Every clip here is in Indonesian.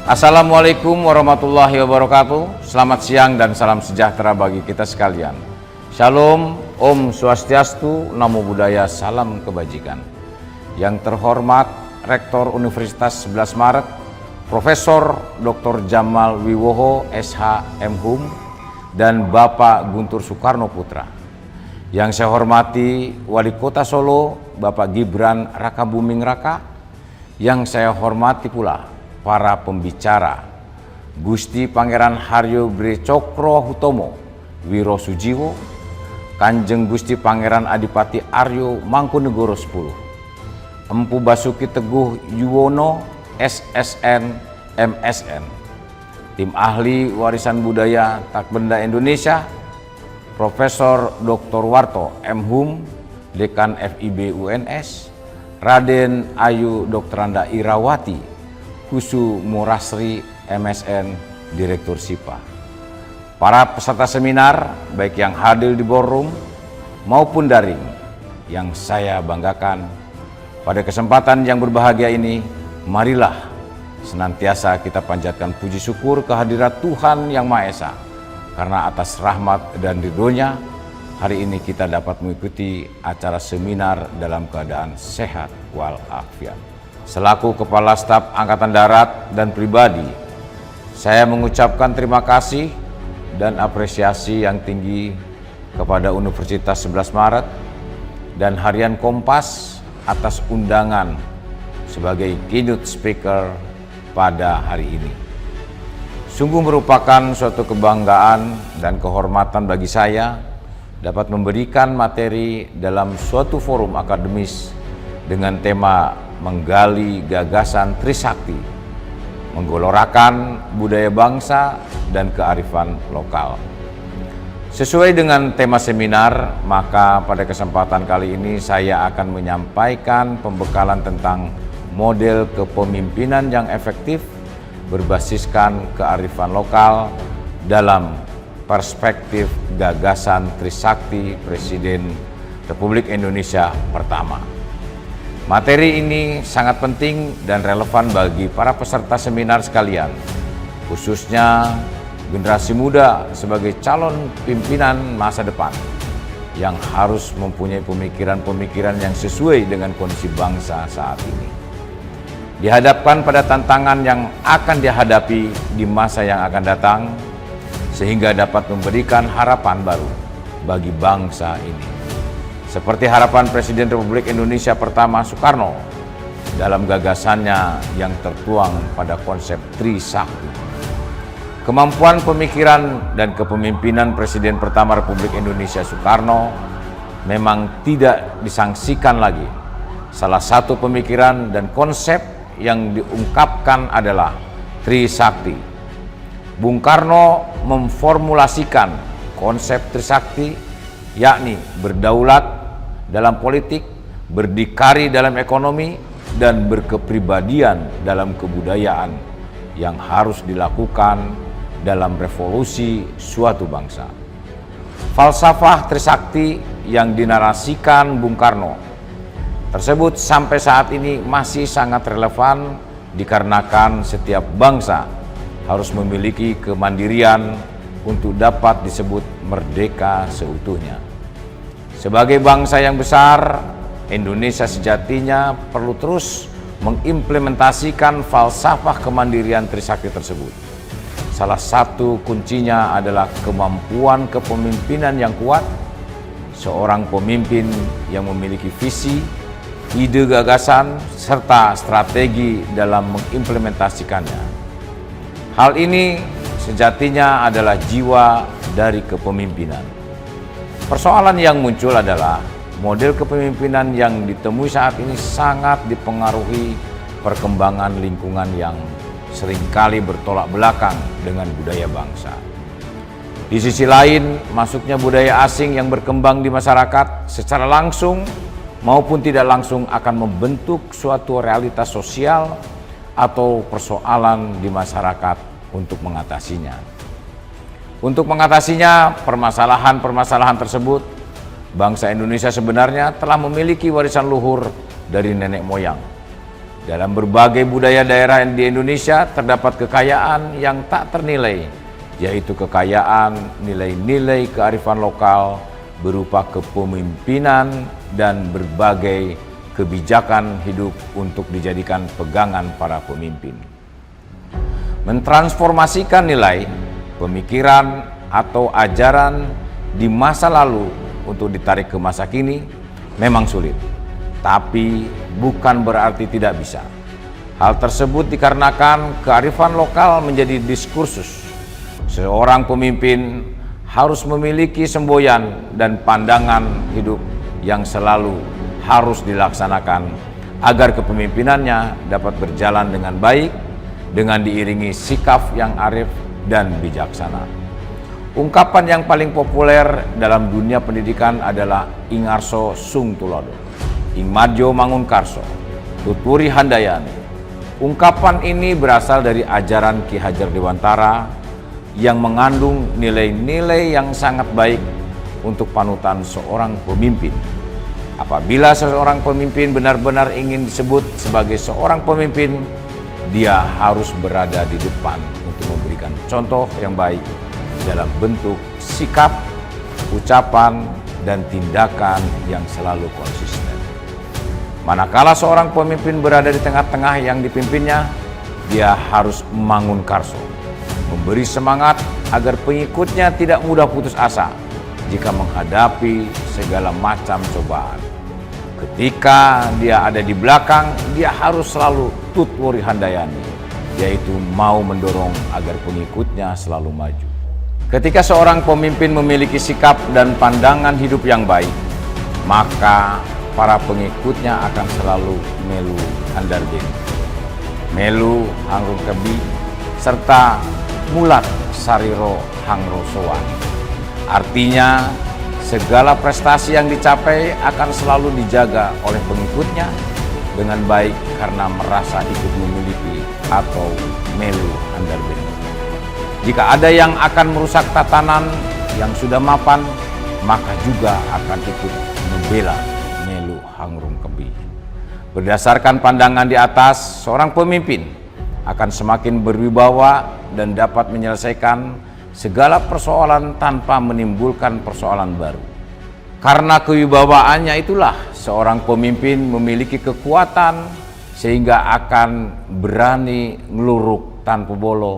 Assalamualaikum warahmatullahi wabarakatuh. Selamat siang dan salam sejahtera bagi kita sekalian. Shalom, Om Swastiastu, Namo Buddhaya, salam kebajikan. Yang terhormat Rektor Universitas 11 Maret, Profesor Dr. Jamal Wiwoho, SH, M.Hum, dan Bapak Guntur Soekarno Putra. Yang saya hormati Wali Kota Solo, Bapak Gibran Rakabuming Raka. Yang saya hormati pula para pembicara, Gusti Pangeran Haryo Bre Cokro Hutomo Wiro Sujiwo, Kanjeng Gusti Pangeran Adipati Aryo Mangkunegoro 10, Empu Basuki Teguh Yuwono, SSN, MSN, tim ahli warisan budaya Takbenda Indonesia, Profesor Dr. Warto, M.Hum, Dekan FIB UNS, Raden Ayu Dokteranda Irawati, Kusu Murasri, MSN, Direktur SIPA. Para peserta seminar, baik yang hadir di ballroom maupun daring, yang saya banggakan, pada kesempatan yang berbahagia ini, marilah senantiasa kita panjatkan puji syukur kehadirat Tuhan Yang Maha Esa, karena atas rahmat dan ridhonya, hari ini kita dapat mengikuti acara seminar dalam keadaan sehat walafiat. Selaku Kepala Staf Angkatan Darat dan pribadi, saya mengucapkan terima kasih dan apresiasi yang tinggi kepada Universitas 11 Maret dan Harian Kompas atas undangan sebagai keynote speaker pada hari ini. Sungguh merupakan suatu kebanggaan dan kehormatan bagi saya dapat memberikan materi dalam suatu forum akademis dengan tema menggali gagasan Trisakti, menggelorakan budaya bangsa dan kearifan lokal. Sesuai dengan tema seminar, maka pada kesempatan kali ini saya akan menyampaikan pembekalan tentang model kepemimpinan yang efektif berbasiskan kearifan lokal dalam perspektif gagasan Trisakti Presiden Republik Indonesia pertama. Materi ini sangat penting dan relevan bagi para peserta seminar sekalian, khususnya generasi muda sebagai calon pimpinan masa depan yang harus mempunyai pemikiran-pemikiran yang sesuai dengan kondisi bangsa saat ini. Dihadapkan pada tantangan yang akan dihadapi di masa yang akan datang, sehingga dapat memberikan harapan baru bagi bangsa ini. Seperti harapan Presiden Republik Indonesia pertama Soekarno dalam gagasannya yang tertuang pada konsep Trisakti. Kemampuan pemikiran dan kepemimpinan Presiden pertama Republik Indonesia Soekarno memang tidak disangsikan lagi. Salah satu pemikiran dan konsep yang diungkapkan adalah Trisakti. Bung Karno memformulasikan konsep Trisakti, yakni berdaulat dalam politik, berdikari dalam ekonomi, dan berkepribadian dalam kebudayaan yang harus dilakukan dalam revolusi suatu bangsa. Falsafah Trisakti yang dinarasikan Bung Karno tersebut sampai saat ini masih sangat relevan dikarenakan setiap bangsa harus memiliki kemandirian untuk dapat disebut merdeka seutuhnya. Sebagai bangsa yang besar, Indonesia sejatinya perlu terus mengimplementasikan falsafah kemandirian Trisakti tersebut. Salah satu kuncinya adalah kemampuan kepemimpinan yang kuat, seorang pemimpin yang memiliki visi, ide gagasan, serta strategi dalam mengimplementasikannya. Hal ini sejatinya adalah jiwa dari kepemimpinan. Persoalan yang muncul adalah model kepemimpinan yang ditemui saat ini sangat dipengaruhi perkembangan lingkungan yang seringkali bertolak belakang dengan budaya bangsa. Di sisi lain, masuknya budaya asing yang berkembang di masyarakat secara langsung maupun tidak langsung akan membentuk suatu realitas sosial atau persoalan di masyarakat untuk mengatasinya. Untuk mengatasinya permasalahan-permasalahan tersebut, bangsa Indonesia sebenarnya telah memiliki warisan luhur dari nenek moyang. Dalam berbagai budaya daerah di Indonesia terdapat kekayaan yang tak ternilai, yaitu kekayaan nilai-nilai kearifan lokal berupa kepemimpinan dan berbagai kebijakan hidup untuk dijadikan pegangan para pemimpin. Mentransformasikan nilai, pemikiran, atau ajaran di masa lalu untuk ditarik ke masa kini memang sulit. Tapi bukan berarti tidak bisa. Hal tersebut dikarenakan kearifan lokal menjadi diskursus. Seorang pemimpin harus memiliki semboyan dan pandangan hidup yang selalu harus dilaksanakan agar kepemimpinannya dapat berjalan dengan baik dengan diiringi sikap yang arif dan bijaksana. Ungkapan yang paling populer dalam dunia pendidikan adalah Ingarso Sung Tulodo, Ing Madjo Mangunkarso, Tuturi Handayani. Ungkapan ini berasal dari ajaran Ki Hajar Dewantara yang mengandung nilai-nilai yang sangat baik untuk panutan seorang pemimpin. Apabila seorang pemimpin benar-benar ingin disebut sebagai seorang pemimpin, dia harus berada di depan untuk memberikan contoh yang baik dalam bentuk sikap, ucapan, dan tindakan yang selalu konsisten. Manakala seorang pemimpin berada di tengah-tengah yang dipimpinnya, dia harus membangun karso, memberi semangat agar pengikutnya tidak mudah putus asa jika menghadapi segala macam cobaan. Ketika dia ada di belakang, dia harus selalu tuturi handayani, yaitu mau mendorong agar pengikutnya selalu maju. Ketika seorang pemimpin memiliki sikap dan pandangan hidup yang baik, maka para pengikutnya akan selalu melu handarbin, melu hangrung kebi, serta mulat sariro hangrosowan. Artinya, segala prestasi yang dicapai akan selalu dijaga oleh pengikutnya dengan baik karena merasa ikut memiliki atau melu handarbin. Jika ada yang akan merusak tatanan yang sudah mapan, maka juga akan ikut membela melu hangrung kebi. Berdasarkan pandangan di atas, seorang pemimpin akan semakin berwibawa dan dapat menyelesaikan segala persoalan tanpa menimbulkan persoalan baru. Karena kewibawaannya itulah seorang pemimpin memiliki kekuatan sehingga akan berani ngeluruk tanpa bolo,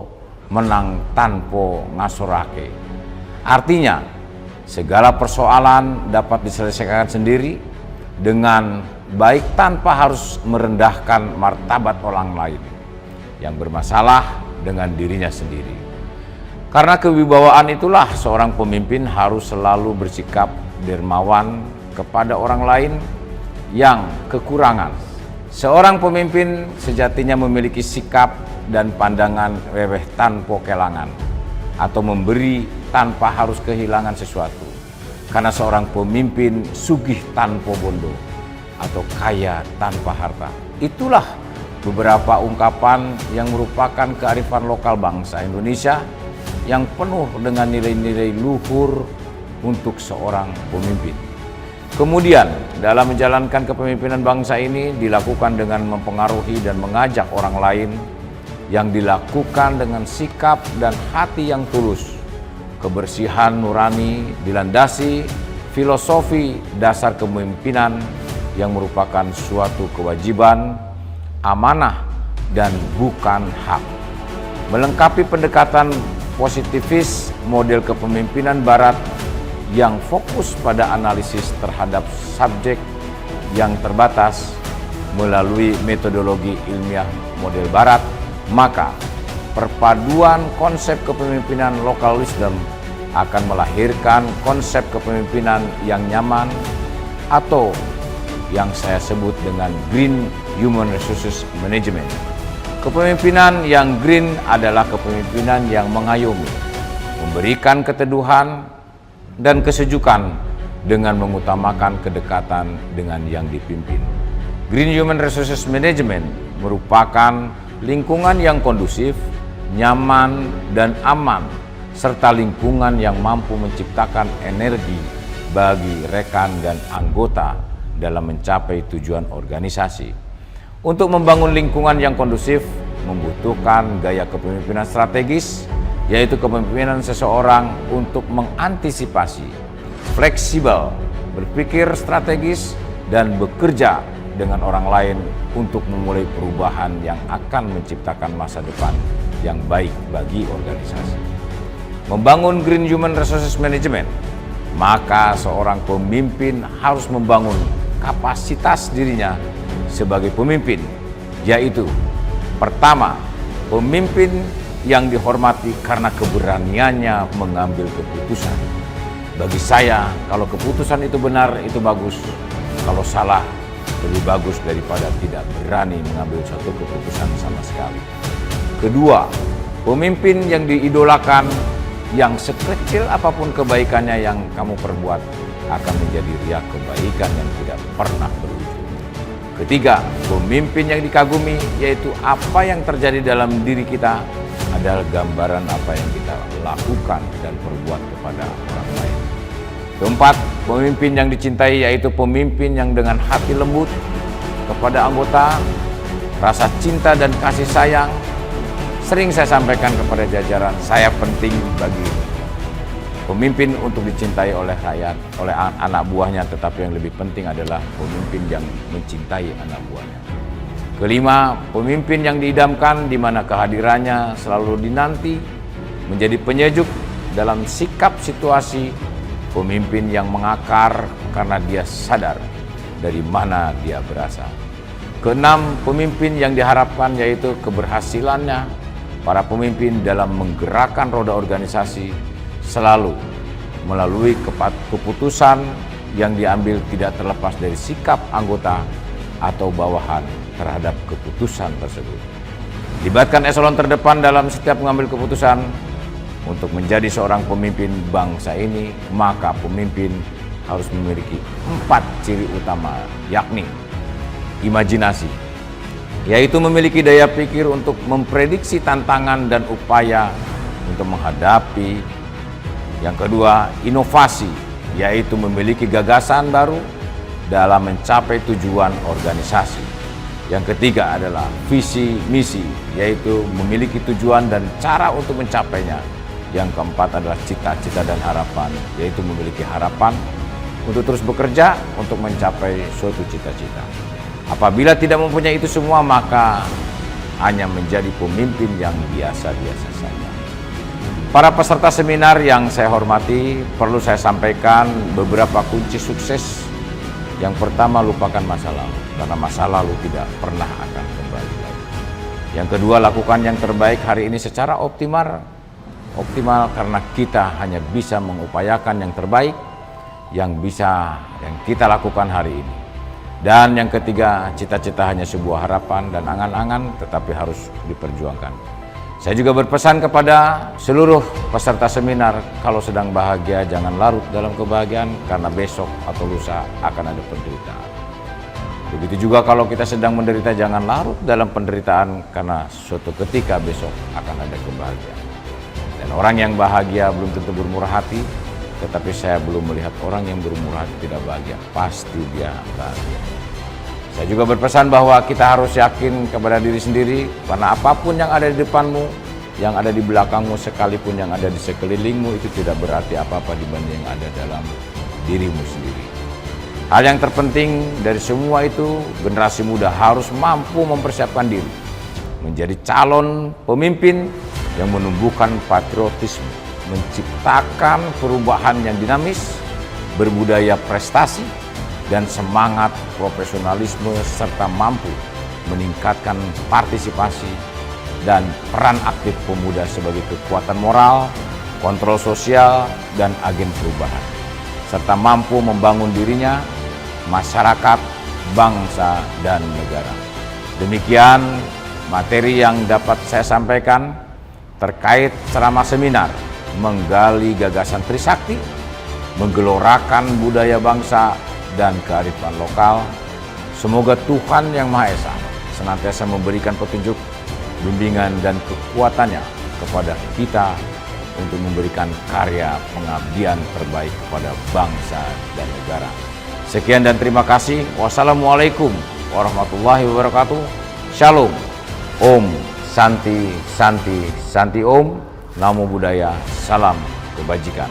menang tanpa ngasorake. Artinya, segala persoalan dapat diselesaikan sendiri dengan baik tanpa harus merendahkan martabat orang lain yang bermasalah dengan dirinya sendiri. Karena kewibawaan itulah seorang pemimpin harus selalu bersikap dermawan kepada orang lain yang kekurangan. Seorang pemimpin sejatinya memiliki sikap dan pandangan weweh tanpa kelangan atau memberi tanpa harus kehilangan sesuatu. Karena seorang pemimpin sugih tanpa bondo atau kaya tanpa harta. Itulah beberapa ungkapan yang merupakan kearifan lokal bangsa Indonesia yang penuh dengan nilai-nilai luhur untuk seorang pemimpin. Kemudian, dalam menjalankan kepemimpinan bangsa ini dilakukan dengan mempengaruhi dan mengajak orang lain yang dilakukan dengan sikap dan hati yang tulus. Kebersihan nurani dilandasi filosofi dasar kepemimpinan yang merupakan suatu kewajiban, amanah, dan bukan hak. Melengkapi pendekatan positifis model kepemimpinan Barat yang fokus pada analisis terhadap subjek yang terbatas melalui metodologi ilmiah model Barat, maka perpaduan konsep kepemimpinan lokal wisdom akan melahirkan konsep kepemimpinan yang nyaman atau yang saya sebut dengan Green Human Resources Management. Kepemimpinan yang green adalah kepemimpinan yang mengayomi, memberikan keteduhan dan kesejukan dengan mengutamakan kedekatan dengan yang dipimpin. Green Human Resources Management merupakan lingkungan yang kondusif, nyaman, dan aman, serta lingkungan yang mampu menciptakan energi bagi rekan dan anggota dalam mencapai tujuan organisasi. Untuk membangun lingkungan yang kondusif membutuhkan gaya kepemimpinan strategis, yaitu kepemimpinan seseorang untuk mengantisipasi, fleksibel, berpikir strategis, dan bekerja dengan orang lain untuk memulai perubahan yang akan menciptakan masa depan yang baik bagi organisasi. Membangun Green Human Resources Management, maka seorang pemimpin harus membangun kapasitas dirinya sebagai pemimpin, yaitu pertama, pemimpin yang dihormati karena keberaniannya mengambil keputusan. Bagi saya, kalau keputusan itu benar, itu bagus. Kalau salah, lebih bagus daripada tidak berani mengambil suatu keputusan sama sekali. Kedua, pemimpin yang diidolakan, yang sekecil apapun kebaikannya yang kamu perbuat akan menjadi riak kebaikan yang tidak pernah berujung. Ketiga, pemimpin yang dikagumi, yaitu apa yang terjadi dalam diri kita adalah gambaran apa yang kita lakukan dan perbuat kepada orang lain. Keempat, pemimpin yang dicintai, yaitu pemimpin yang dengan hati lembut kepada anggota, rasa cinta dan kasih sayang. Sering saya sampaikan kepada jajaran, saya penting bagi pemimpin untuk dicintai oleh rakyat, oleh anak buahnya, tetapi yang lebih penting adalah pemimpin yang mencintai anak buahnya. Kelima, pemimpin yang diidamkan, di mana kehadirannya selalu dinanti, menjadi penyejuk dalam sikap situasi. Pemimpin yang mengakar karena dia sadar dari mana dia berasal. Keenam, pemimpin yang diharapkan, yaitu keberhasilannya para pemimpin dalam menggerakkan roda organisasi selalu melalui keputusan yang diambil tidak terlepas dari sikap anggota atau bawahan terhadap keputusan tersebut. Libatkan eselon terdepan dalam setiap mengambil keputusan. Untuk menjadi seorang pemimpin bangsa ini, maka pemimpin harus memiliki 4 ciri utama, yakni imajinasi, yaitu memiliki daya pikir untuk memprediksi tantangan dan upaya untuk menghadapi. Yang kedua, inovasi, yaitu memiliki gagasan baru dalam mencapai tujuan organisasi. Yang ketiga adalah visi misi, yaitu memiliki tujuan dan cara untuk mencapainya. Yang keempat adalah cita-cita dan harapan, yaitu memiliki harapan untuk terus bekerja untuk mencapai suatu cita-cita. Apabila tidak mempunyai itu semua, maka hanya menjadi pemimpin yang biasa-biasa saja. Para peserta seminar yang saya hormati, perlu saya sampaikan beberapa kunci sukses. Yang pertama, lupakan masa lalu, karena masa lalu tidak pernah akan kembali lagi. Yang kedua, lakukan yang terbaik hari ini secara optimal karena kita hanya bisa mengupayakan yang terbaik yang kita lakukan hari ini. Dan yang ketiga, cita-cita hanya sebuah harapan dan angan-angan, tetapi harus diperjuangkan. Saya juga berpesan kepada seluruh peserta seminar, kalau sedang bahagia jangan larut dalam kebahagiaan, karena besok atau lusa akan ada penderitaan. Begitu juga kalau kita sedang menderita, jangan larut dalam penderitaan, karena suatu ketika besok akan ada kebahagiaan. Dan orang yang bahagia belum tentu bermurah hati, tetapi saya belum melihat orang yang bermurah hati tidak bahagia. Pasti dia bahagia. Saya juga berpesan bahwa kita harus yakin kepada diri sendiri, karena apapun yang ada di depanmu, yang ada di belakangmu, sekalipun yang ada di sekelilingmu, itu tidak berarti apa-apa dibanding yang ada dalam dirimu sendiri. Hal yang terpenting dari semua itu, generasi muda harus mampu mempersiapkan diri menjadi calon pemimpin yang menumbuhkan patriotisme, menciptakan perubahan yang dinamis, berbudaya prestasi, dan semangat profesionalisme, serta mampu meningkatkan partisipasi dan peran aktif pemuda sebagai kekuatan moral, kontrol sosial, dan agen perubahan, serta mampu membangun dirinya, masyarakat, bangsa, dan negara. Demikian materi yang dapat saya sampaikan terkait ceramah seminar menggali gagasan Trisakti, menggelorakan budaya bangsa dan kearifan lokal. Semoga Tuhan Yang Maha Esa senantiasa memberikan petunjuk, bimbingan, dan kekuatannya kepada kita untuk memberikan karya pengabdian terbaik kepada bangsa dan negara. Sekian dan terima kasih. Wassalamualaikum warahmatullahi wabarakatuh. Shalom. Om Santi Santi Santi Om. Namo Buddhaya. Salam kebajikan.